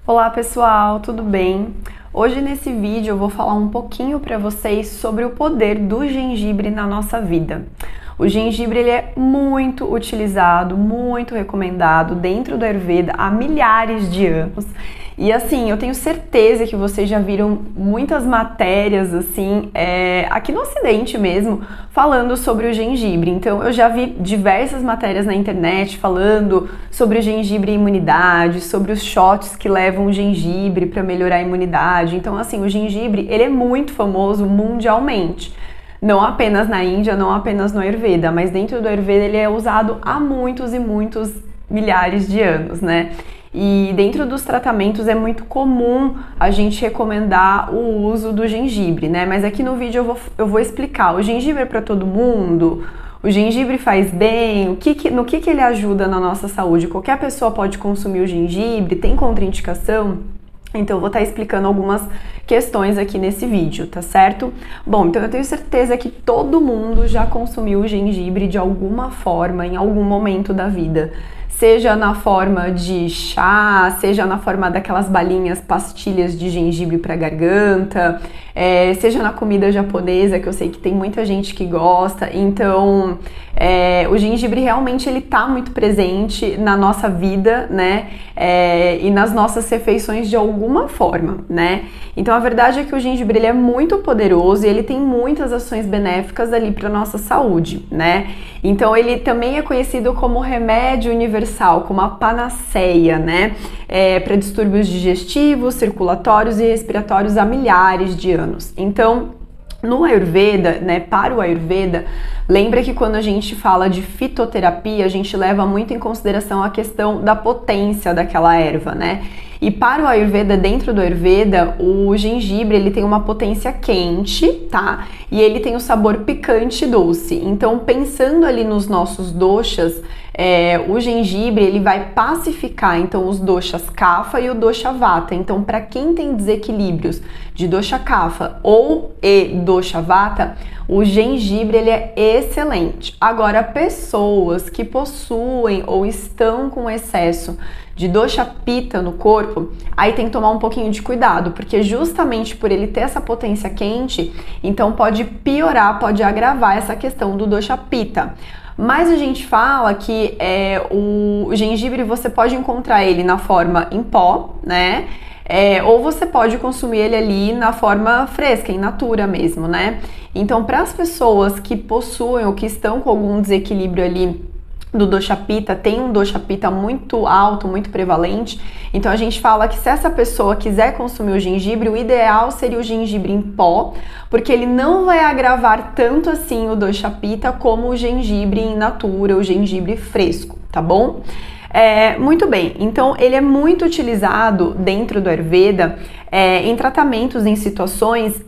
Olá pessoal, tudo bem? Hoje nesse vídeo eu vou falar um pouquinho para vocês sobre o poder do gengibre na nossa vida. O gengibre ele é muito utilizado, muito recomendado dentro do Ayurveda há milhares de anos. E assim, eu tenho certeza que vocês já viram muitas matérias assim, aqui no Ocidente mesmo, falando sobre o gengibre. Então eu já vi diversas matérias na internet falando sobre o gengibre e imunidade, sobre os shots que levam o gengibre para melhorar a imunidade. Então assim, o gengibre ele é muito famoso mundialmente. Não apenas na Índia, não apenas no Ayurveda, mas dentro do Ayurveda ele é usado há muitos e muitos milhares de anos, né? E dentro dos tratamentos é muito comum a gente recomendar o uso do gengibre, né? Mas aqui no vídeo eu vou explicar. O gengibre é para todo mundo? O gengibre faz bem? No que ele ajuda na nossa saúde? Qualquer pessoa pode consumir o gengibre? Tem contraindicação? Então eu vou estar explicando algumas questões aqui nesse vídeo, tá certo? Bom, então eu tenho certeza que todo mundo já consumiu o gengibre de alguma forma, em algum momento da vida. Seja na forma de chá, seja na forma daquelas balinhas, pastilhas de gengibre para garganta, seja na comida japonesa, que eu sei que tem muita gente que gosta. Então, o gengibre realmente ele tá muito presente na nossa vida, né? E nas nossas refeições de alguma forma, né? Então, a verdade é que o gengibre ele é muito poderoso e ele tem muitas ações benéficas ali para nossa saúde, né? Então, ele também é conhecido como remédio universal, como a panaceia, né? Para distúrbios digestivos, circulatórios e respiratórios há milhares de anos. Então, no Ayurveda, né, para o Ayurveda, lembra que quando a gente fala de fitoterapia, a gente leva muito em consideração a questão da potência daquela erva, né? E para o Ayurveda, dentro do Ayurveda, o gengibre ele tem uma potência quente, tá? E ele tem o sabor picante e doce. Então, pensando ali nos nossos doshas, o gengibre ele vai pacificar então os doshas Kapha e o dosha Vata. Então, para quem tem desequilíbrios de dosha Kapha ou dosha Vata, o gengibre ele é excelente. Agora, pessoas que possuem ou estão com excesso de dosha Pitta no corpo, aí tem que tomar um pouquinho de cuidado, porque justamente por ele ter essa potência quente, então pode piorar, pode agravar essa questão do dosha Pitta. Mas a gente fala que o gengibre você pode encontrar ele na forma em pó, né? Ou você pode consumir ele ali na forma fresca, in natura mesmo, né? Então, para as pessoas que possuem ou que estão com algum desequilíbrio ali do dosha Pitta, tem um dosha Pitta muito alto, muito prevalente, então a gente fala que se essa pessoa quiser consumir o gengibre, o ideal seria o gengibre em pó, porque ele não vai agravar tanto assim o dosha Pitta como o gengibre in natura, o gengibre fresco, tá bom? Muito bem, então ele é muito utilizado dentro do Ayurveda em tratamentos, em situações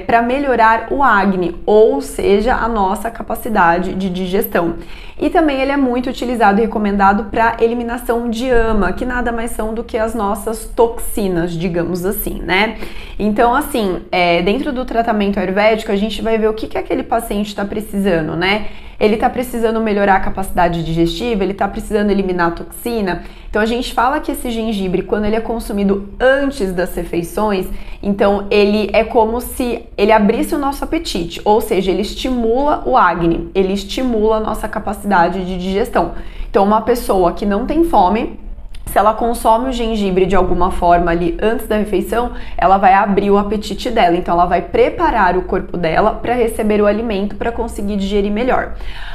para melhorar o Agni, ou seja, a nossa capacidade de digestão. E também ele é muito utilizado e recomendado para eliminação de ama, que nada mais são do que as nossas toxinas, digamos assim, né? Então, assim, dentro do tratamento ayurvédico, a gente vai ver o que aquele paciente está precisando, né? Ele está precisando melhorar a capacidade digestiva, ele está precisando eliminar a toxina. Então a gente fala que esse gengibre, quando ele é consumido antes das refeições, então ele é como se ele abrisse o nosso apetite, ou seja, ele estimula o Agni, ele estimula a nossa capacidade de digestão. Então uma pessoa que não tem fome, se ela consome o gengibre de alguma forma ali antes da refeição, ela vai abrir o apetite dela, então ela vai preparar o corpo dela para receber o alimento para conseguir digerir melhor.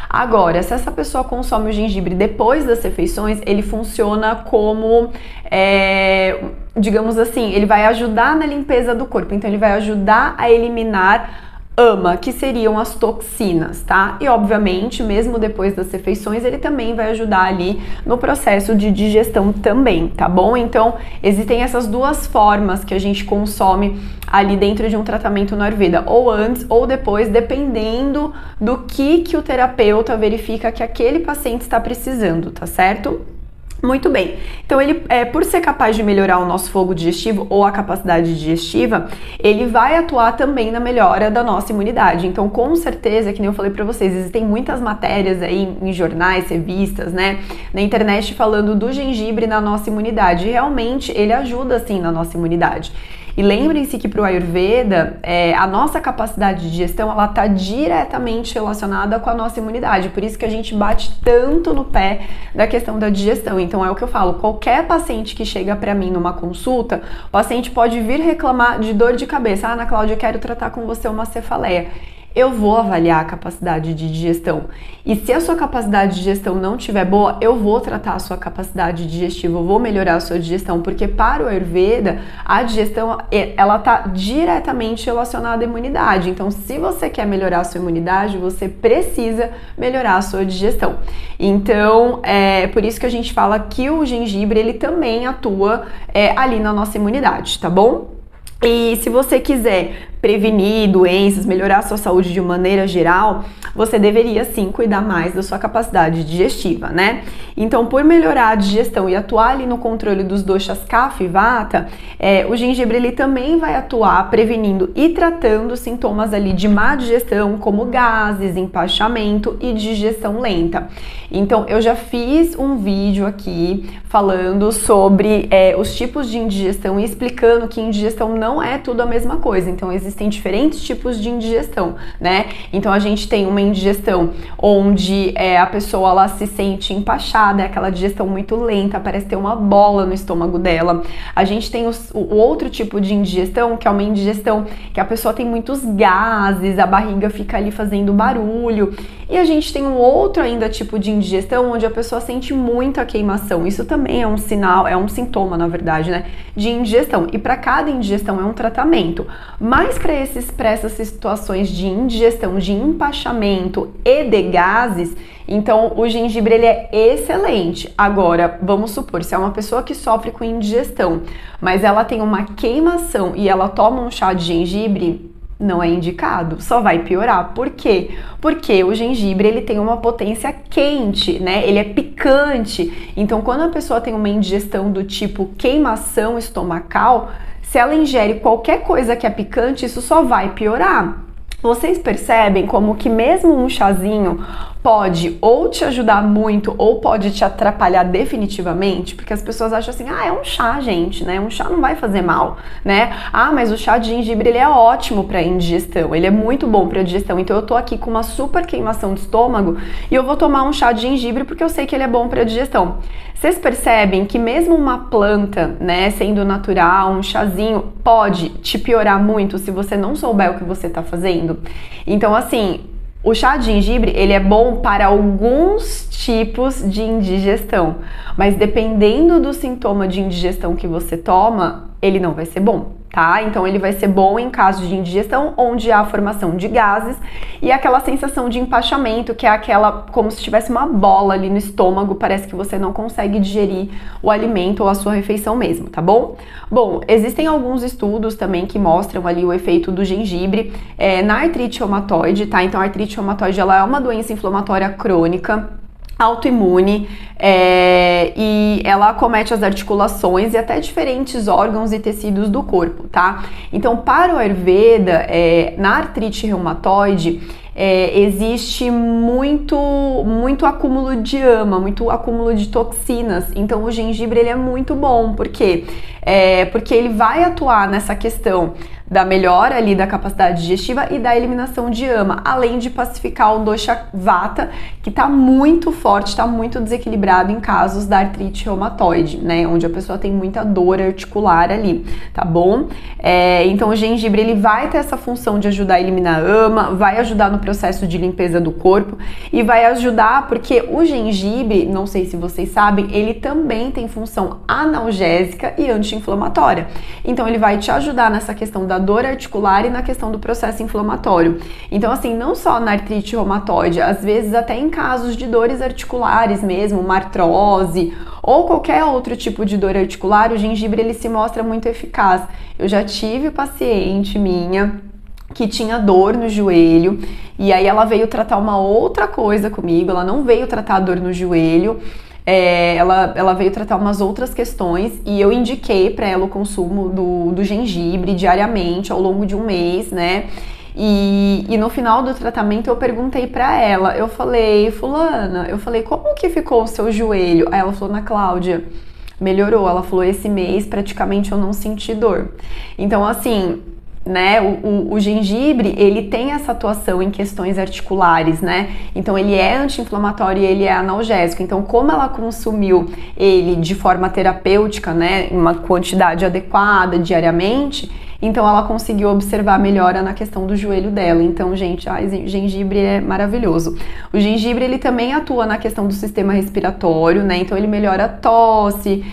Agora, se essa pessoa consome o gengibre depois das refeições, ele funciona como, digamos assim, ele vai ajudar na limpeza do corpo, então ele vai ajudar a eliminar ama, que seriam as toxinas, tá? E obviamente, mesmo depois das refeições, ele também vai ajudar ali no processo de digestão também, tá bom? Então, existem essas duas formas que a gente consome ali dentro de um tratamento no Ayurveda, ou antes ou depois, dependendo do que o terapeuta verifica que aquele paciente está precisando, tá certo? Muito bem, então ele, por ser capaz de melhorar o nosso fogo digestivo ou a capacidade digestiva, ele vai atuar também na melhora da nossa imunidade. Então, com certeza, que nem eu falei pra vocês, existem muitas matérias aí em jornais, revistas, né, na internet falando do gengibre na nossa imunidade. E realmente, ele ajuda, sim, na nossa imunidade. E lembrem-se que para o Ayurveda, a nossa capacidade de digestão, ela está diretamente relacionada com a nossa imunidade. Por isso que a gente bate tanto no pé da questão da digestão. Então é o que eu falo, qualquer paciente que chega para mim numa consulta, o paciente pode vir reclamar de dor de cabeça. Ah, Ana Cláudia, eu quero tratar com você uma cefaleia. Eu vou avaliar a capacidade de digestão. E se a sua capacidade de digestão não estiver boa, eu vou tratar a sua capacidade digestiva, eu vou melhorar a sua digestão, porque para o Ayurveda, a digestão, ela está diretamente relacionada à imunidade. Então, se você quer melhorar a sua imunidade, você precisa melhorar a sua digestão. Então, é por isso que a gente fala que o gengibre, ele também atua ali na nossa imunidade, tá bom? E se você quiser prevenir doenças, melhorar a sua saúde de maneira geral, você deveria sim cuidar mais da sua capacidade digestiva, né? Então, por melhorar a digestão e atuar ali no controle dos doshas Kapha e Vata, o gengibre ele também vai atuar prevenindo e tratando sintomas ali de má digestão, como gases, empachamento e digestão lenta. Então, eu já fiz um vídeo aqui falando sobre os tipos de indigestão e explicando que indigestão não é tudo a mesma coisa. Então, existem diferentes tipos de indigestão, né? Então, a gente tem uma indigestão onde a pessoa ela se sente empachada, é aquela digestão muito lenta, parece ter uma bola no estômago dela. A gente tem o outro tipo de indigestão, que é uma indigestão que a pessoa tem muitos gases, a barriga fica ali fazendo barulho. E a gente tem um outro ainda tipo de indigestão, onde a pessoa sente muita queimação. Isso também é um sinal, é um sintoma, na verdade, né, de indigestão. E para cada indigestão é um tratamento. Mas para essas situações de indigestão, de empachamento e de gases, então o gengibre ele é excelente. Agora, vamos supor, se é uma pessoa que sofre com indigestão, mas ela tem uma queimação e ela toma um chá de gengibre, não é indicado, só vai piorar. Por quê? Porque o gengibre ele tem uma potência quente, né? Ele é picante. Então, quando a pessoa tem uma indigestão do tipo queimação estomacal, se ela ingere qualquer coisa que é picante, isso só vai piorar. Vocês percebem como que mesmo um chazinho pode ou te ajudar muito ou pode te atrapalhar definitivamente? Porque as pessoas acham assim, é um chá, gente, né? Um chá não vai fazer mal, né? Mas o chá de gengibre, ele é ótimo para indigestão, ele é muito bom para digestão. Então eu tô aqui com uma super queimação de estômago e eu vou tomar um chá de gengibre porque eu sei que ele é bom para digestão. Vocês percebem que mesmo uma planta, né, sendo natural, um chazinho, pode te piorar muito se você não souber o que você tá fazendo? Então, assim, o chá de gengibre, ele é bom para alguns tipos de indigestão, mas dependendo do sintoma de indigestão que você toma, ele não vai ser bom, tá? Então, ele vai ser bom em casos de indigestão, onde há formação de gases e aquela sensação de empachamento, que é aquela, como se tivesse uma bola ali no estômago, parece que você não consegue digerir o alimento ou a sua refeição mesmo, tá bom? Bom, existem alguns estudos também que mostram ali o efeito do gengibre na artrite reumatoide, tá? Então, a artrite reumatoide, ela é uma doença inflamatória crônica, autoimune, e ela acomete as articulações e até diferentes órgãos e tecidos do corpo, tá? Então, para o Ayurveda, na artrite reumatoide, existe muito acúmulo de ama, muito acúmulo de toxinas. Então, o gengibre ele é muito bom, por quê? Porque ele vai atuar nessa questão da melhora ali da capacidade digestiva e da eliminação de ama, além de pacificar o dosha Vata, que tá muito forte, tá muito desequilibrado em casos da artrite reumatoide, né, onde a pessoa tem muita dor articular ali, tá bom? Então o gengibre ele vai ter essa função de ajudar a eliminar ama, vai ajudar no processo de limpeza do corpo e vai ajudar porque o gengibre, não sei se vocês sabem, ele também tem função analgésica e anti-inflamatória. Então ele vai te ajudar nessa questão da dor articular e na questão do processo inflamatório. Então, assim, não só na artrite reumatoide, às vezes até em casos de dores articulares mesmo, uma artrose ou qualquer outro tipo de dor articular, o gengibre ele se mostra muito eficaz. Eu já tive paciente minha que tinha dor no joelho e aí ela veio tratar uma outra coisa comigo, ela não veio tratar a dor no joelho. ela veio tratar umas outras questões e eu indiquei para ela o consumo do gengibre diariamente ao longo de um mês, né? E no final do tratamento eu perguntei pra ela, eu falei, fulana, como que ficou o seu joelho? Aí ela falou, Ana Cláudia, melhorou. Ela falou, esse mês praticamente eu não senti dor. Então, assim, né, o gengibre, ele tem essa atuação em questões articulares, né? Então, ele é anti-inflamatório e ele é analgésico. Então, como ela consumiu ele de forma terapêutica, né, em uma quantidade adequada diariamente, então ela conseguiu observar a melhora na questão do joelho dela. Então, gente, gengibre é maravilhoso. O gengibre, ele também atua na questão do sistema respiratório, né? Então ele melhora a tosse,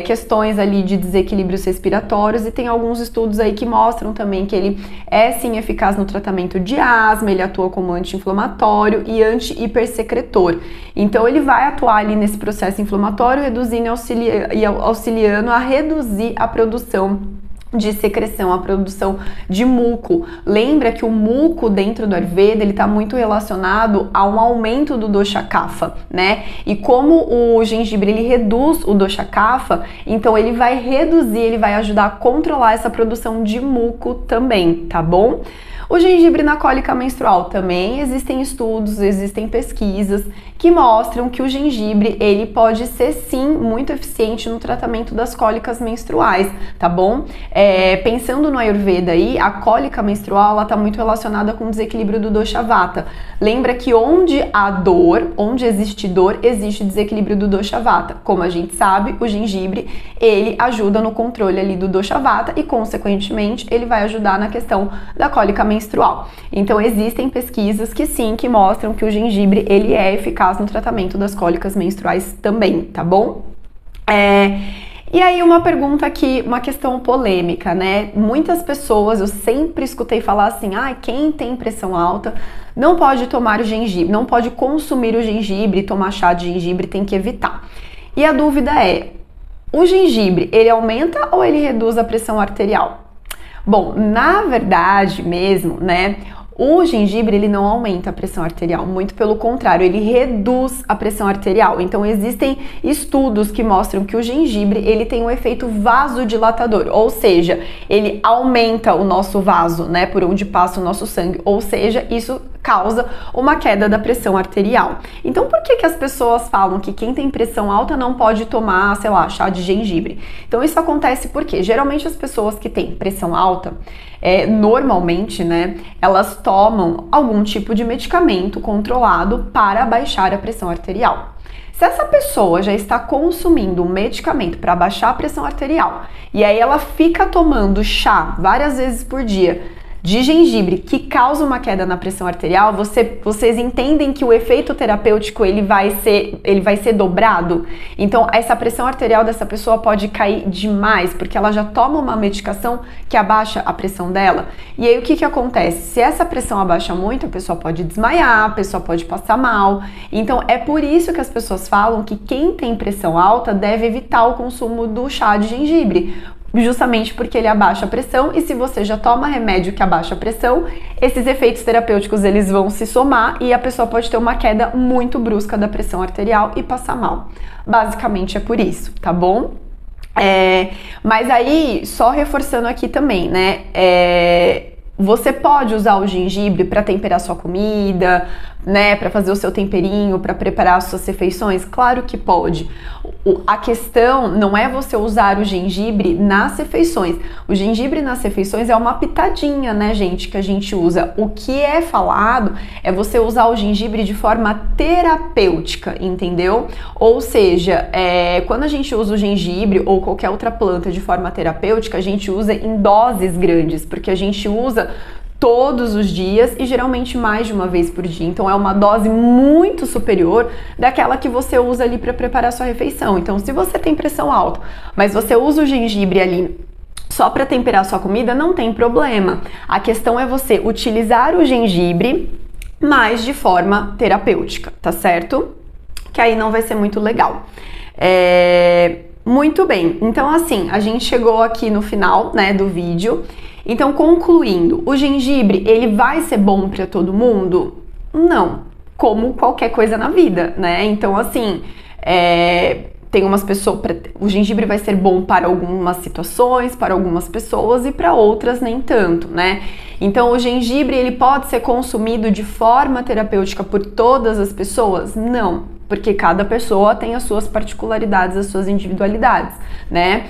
questões ali de desequilíbrios respiratórios, e tem alguns estudos aí que mostram também que ele é sim eficaz no tratamento de asma, ele atua como anti-inflamatório e anti-hipersecretor. Então ele vai atuar ali nesse processo inflamatório, reduzindo e auxiliando a reduzir a produção de secreção, a produção de muco. Lembra que o muco dentro do Ayurveda, ele está muito relacionado a um aumento do dosha kapha, né? E como o gengibre, ele reduz o dosha kapha, então ele vai reduzir, ele vai ajudar a controlar essa produção de muco também, tá bom? O gengibre na cólica menstrual também existem estudos, existem pesquisas que mostram que o gengibre, ele pode ser sim muito eficiente no tratamento das cólicas menstruais, tá bom? Pensando no Ayurveda aí, a cólica menstrual, ela tá muito relacionada com o desequilíbrio do dosha vata. Lembra que onde há dor, onde existe dor, existe desequilíbrio do dosha vata. Como a gente sabe, o gengibre, ele ajuda no controle ali do dosha vata e, consequentemente, ele vai ajudar na questão da cólica menstrual. Então, existem pesquisas que sim, que mostram que o gengibre, ele é eficaz no tratamento das cólicas menstruais também, tá bom? E aí uma pergunta aqui, uma questão polêmica, né? Muitas pessoas, eu sempre escutei falar assim, quem tem pressão alta não pode tomar o gengibre, não pode consumir o gengibre, tomar chá de gengibre, tem que evitar. E a dúvida é, o gengibre, ele aumenta ou ele reduz a pressão arterial? Bom, na verdade mesmo, né? O gengibre, ele não aumenta a pressão arterial, muito pelo contrário, ele reduz a pressão arterial. Então, existem estudos que mostram que o gengibre, ele tem um efeito vasodilatador, ou seja, ele aumenta o nosso vaso, né, por onde passa o nosso sangue, ou seja, isso causa uma queda da pressão arterial. Então, por que as pessoas falam que quem tem pressão alta não pode tomar, sei lá, chá de gengibre? Então, isso acontece porque, geralmente, as pessoas que têm pressão alta, normalmente, né, elas tomam algum tipo de medicamento controlado para baixar a pressão arterial. Se essa pessoa já está consumindo um medicamento para baixar a pressão arterial e aí ela fica tomando chá várias vezes por dia de gengibre que causa uma queda na pressão arterial, vocês entendem que o efeito terapêutico ele vai ser dobrado? Então essa pressão arterial dessa pessoa pode cair demais, porque ela já toma uma medicação que abaixa a pressão dela. E aí o que acontece? Se essa pressão abaixa muito, a pessoa pode desmaiar, a pessoa pode passar mal. Então é por isso que as pessoas falam que quem tem pressão alta deve evitar o consumo do chá de gengibre, justamente porque ele abaixa a pressão, e se você já toma remédio que abaixa a pressão, esses efeitos terapêuticos eles vão se somar e a pessoa pode ter uma queda muito brusca da pressão arterial e passar mal. Basicamente é por isso, tá bom? Mas aí, só reforçando aqui também, né? Você pode usar o gengibre para temperar sua comida, né, para fazer o seu temperinho, para preparar as suas refeições? Claro que pode. A questão não é você usar o gengibre nas refeições. O gengibre nas refeições é uma pitadinha, né, gente, que a gente usa. O que é falado é você usar o gengibre de forma terapêutica, entendeu? Ou seja, quando a gente usa o gengibre ou qualquer outra planta de forma terapêutica, a gente usa em doses grandes, porque a gente usa todos os dias e geralmente mais de uma vez por dia. Então é uma dose muito superior daquela que você usa ali para preparar a sua refeição. Então, se você tem pressão alta, mas você usa o gengibre ali só para temperar a sua comida, não tem problema. A questão é você utilizar o gengibre, mas de forma terapêutica, tá certo? Que aí não vai ser muito legal. Muito bem, então assim, a gente chegou aqui no final, né, do vídeo. Então, concluindo, o gengibre, ele vai ser bom para todo mundo? Não, como qualquer coisa na vida, né? Então, assim, Tem umas pessoas, o gengibre vai ser bom para algumas situações, para algumas pessoas e para outras nem tanto, né? Então o gengibre ele pode ser consumido de forma terapêutica por todas as pessoas? Não, porque cada pessoa tem as suas particularidades, as suas individualidades, né?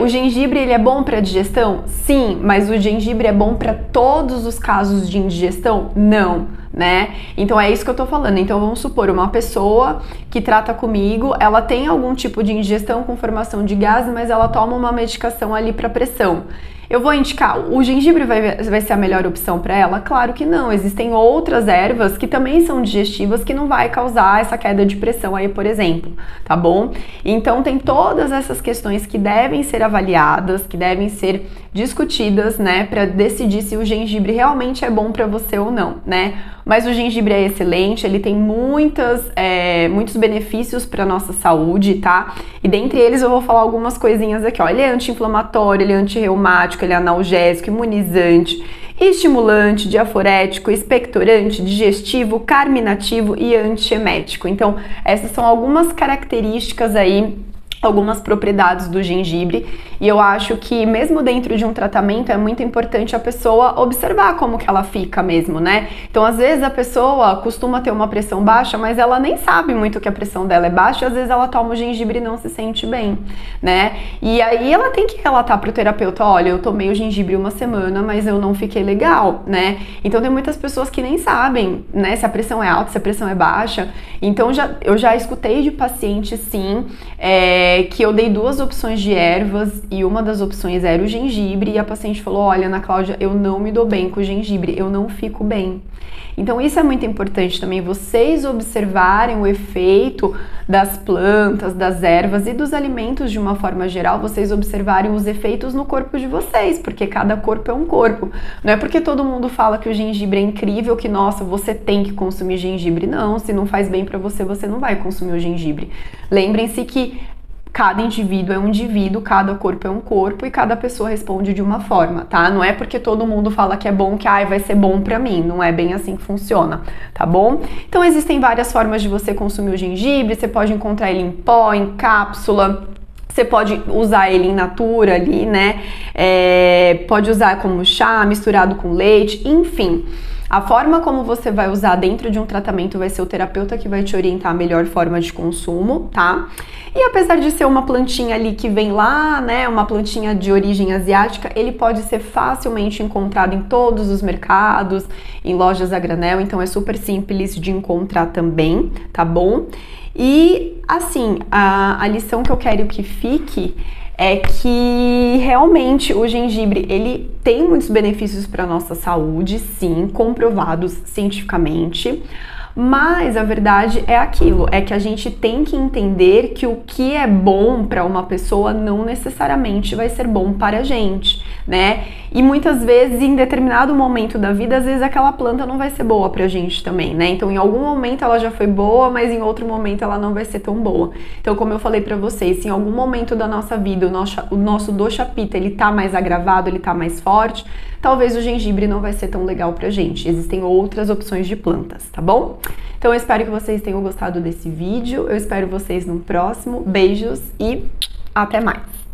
O gengibre ele é bom para digestão? Sim, mas o gengibre é bom para todos os casos de indigestão? Não, né? Então é isso que eu tô falando. Então vamos supor, uma pessoa que trata comigo, ela tem algum tipo de indigestão com formação de gases, mas ela toma uma medicação ali para pressão. Eu vou indicar, o gengibre vai ser a melhor opção para ela? Claro que não, existem outras ervas que também são digestivas que não vai causar essa queda de pressão aí, por exemplo, tá bom? Então tem todas essas questões que devem ser avaliadas, que devem ser discutidas, né, para decidir se o gengibre realmente é bom para você ou não, né? Mas o gengibre é excelente, ele tem muitos benefícios para nossa saúde, tá? E dentre eles eu vou falar algumas coisinhas aqui, ó. Ele é anti-inflamatório, ele é antirreumático, ele é analgésico, imunizante, estimulante, diaforético, expectorante, digestivo, carminativo e antiemético. Então, essas são algumas características aí, algumas propriedades do gengibre, e eu acho que mesmo dentro de um tratamento é muito importante a pessoa observar como que ela fica mesmo, né? Então às vezes a pessoa costuma ter uma pressão baixa, mas ela nem sabe muito que a pressão dela é baixa, e às vezes ela toma o gengibre e não se sente bem, né? E aí ela tem que relatar pro terapeuta, olha, eu tomei o gengibre uma semana, mas eu não fiquei legal, né? Então tem muitas pessoas que nem sabem, né, se a pressão é alta, se a pressão é baixa. Então eu já escutei de paciente, sim, que eu dei 2 opções de ervas e uma das opções era o gengibre e a paciente falou, olha, Ana Cláudia, eu não me dou bem com o gengibre, eu não fico bem. Então isso é muito importante também, vocês observarem o efeito das plantas, das ervas e dos alimentos de uma forma geral, vocês observarem os efeitos no corpo de vocês, porque cada corpo é um corpo. Não é porque todo mundo fala que o gengibre é incrível que, nossa, você tem que consumir gengibre. Não, se não faz bem pra você, você não vai consumir o gengibre. Lembrem-se que cada indivíduo é um indivíduo, cada corpo é um corpo e cada pessoa responde de uma forma, tá? Não é porque todo mundo fala que é bom que vai ser bom pra mim, não é bem assim que funciona, tá bom? Então existem várias formas de você consumir o gengibre, você pode encontrar ele em pó, em cápsula, você pode usar ele in natura ali, né? Pode usar como chá, misturado com leite, enfim. A forma como você vai usar dentro de um tratamento vai ser o terapeuta que vai te orientar a melhor forma de consumo, tá? E apesar de ser uma plantinha ali que vem lá, né, uma plantinha de origem asiática, ele pode ser facilmente encontrado em todos os mercados, em lojas a granel, então é super simples de encontrar também, tá bom? E assim, a lição que eu quero que fique é que realmente o gengibre, ele tem muitos benefícios para a nossa saúde, sim, comprovados cientificamente, mas a verdade é aquilo, é que a gente tem que entender que o que é bom para uma pessoa não necessariamente vai ser bom para a gente, né? E muitas vezes, em determinado momento da vida, às vezes aquela planta não vai ser boa pra gente também, né? Então, em algum momento ela já foi boa, mas em outro momento ela não vai ser tão boa. Então, como eu falei pra vocês, se em algum momento da nossa vida o nosso dosha pitta, ele tá mais agravado, ele tá mais forte, talvez o gengibre não vai ser tão legal pra gente. Existem outras opções de plantas, tá bom? Então, eu espero que vocês tenham gostado desse vídeo. Eu espero vocês no próximo. Beijos e até mais!